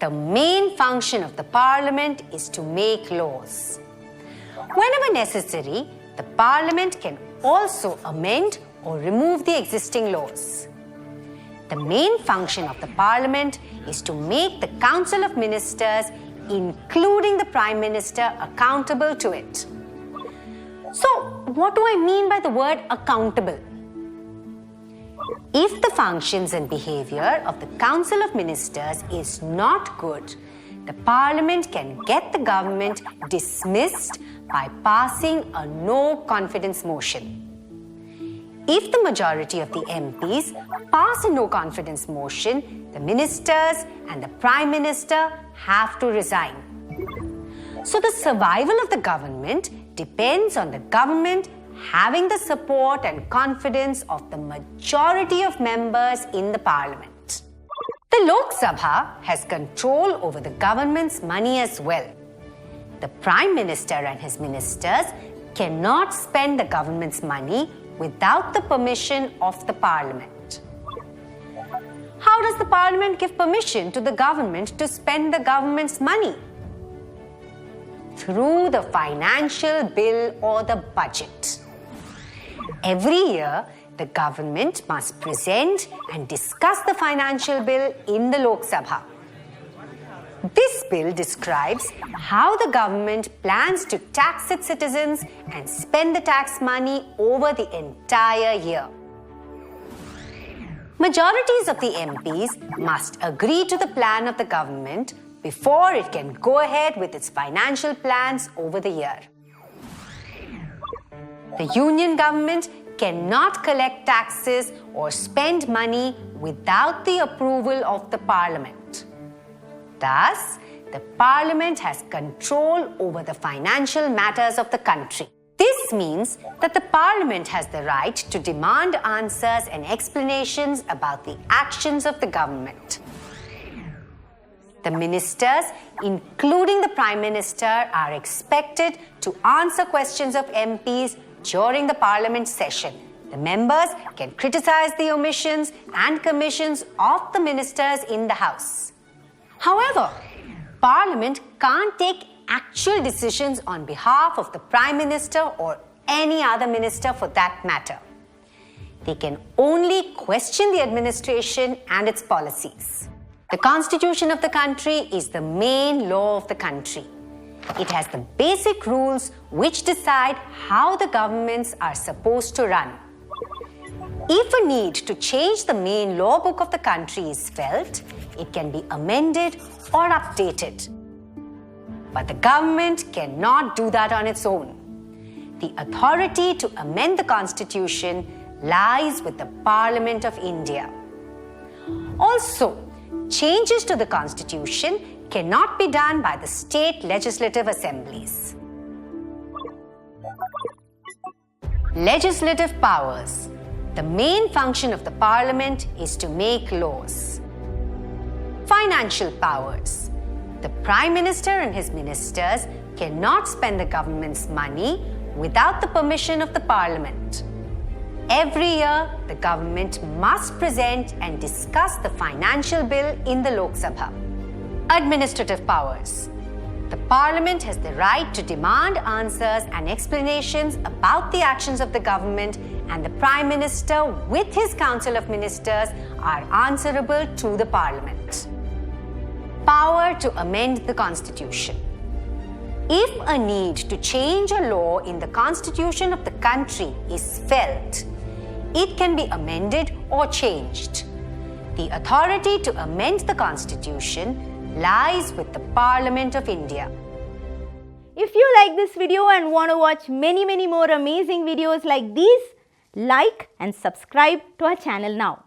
The main function of the Parliament is to make laws. Whenever necessary, the Parliament can also amend or remove the existing laws. The main function of the Parliament is to make the Council of Ministers, including the Prime Minister, accountable to it. So, what do I mean by the word accountable? If the functions and behavior of the Council of Ministers is not good, the Parliament can get the government dismissed by passing a no confidence motion. If the majority of the MPs pass a no confidence motion, the ministers and the Prime Minister have to resign. So the survival of the government depends on the government having the support and confidence of the majority of members in the Parliament. The Lok Sabha has control over the government's money as well. The Prime Minister and his ministers cannot spend the government's money without the permission of the Parliament. How does the Parliament give permission to the government to spend the government's money? Through the financial bill or the budget. Every year, the government must present and discuss the financial bill in the Lok Sabha. This bill describes how the government plans to tax its citizens and spend the tax money over the entire year. Majorities of the MPs must agree to the plan of the government before it can go ahead with its financial plans over the year. The union government cannot collect taxes or spend money without the approval of the Parliament. Thus, the Parliament has control over the financial matters of the country. This means that the Parliament has the right to demand answers and explanations about the actions of the government. The ministers, including the Prime Minister, are expected to answer questions of MPs during the Parliament session. The members can criticize the omissions and commissions of the ministers in the House. However, Parliament can't take actual decisions on behalf of the Prime Minister or any other minister for that matter. They can only question the administration and its policies. The Constitution of the country is the main law of the country. It has the basic rules which decide how the governments are supposed to run. If a need to change the main law book of the country is felt, it can be amended or updated. But the government cannot do that on its own. The authority to amend the Constitution lies with the Parliament of India. Also, changes to the Constitution cannot be done by the state legislative assemblies. Legislative powers. The main function of the Parliament is to make laws. Financial powers. The Prime Minister and his ministers cannot spend the government's money without the permission of the Parliament. Every year, the government must present and discuss the financial bill in the Lok Sabha. Administrative powers. The Parliament has the right to demand answers and explanations about the actions of the government, and the Prime Minister with his Council of Ministers are answerable to the Parliament. Power to amend the Constitution. If a need to change a law in the Constitution of the country is felt, it can be amended or changed. The authority to amend the Constitution lies with the Parliament of India. If you like this video and want to watch many more amazing videos like these, like and subscribe to our channel now.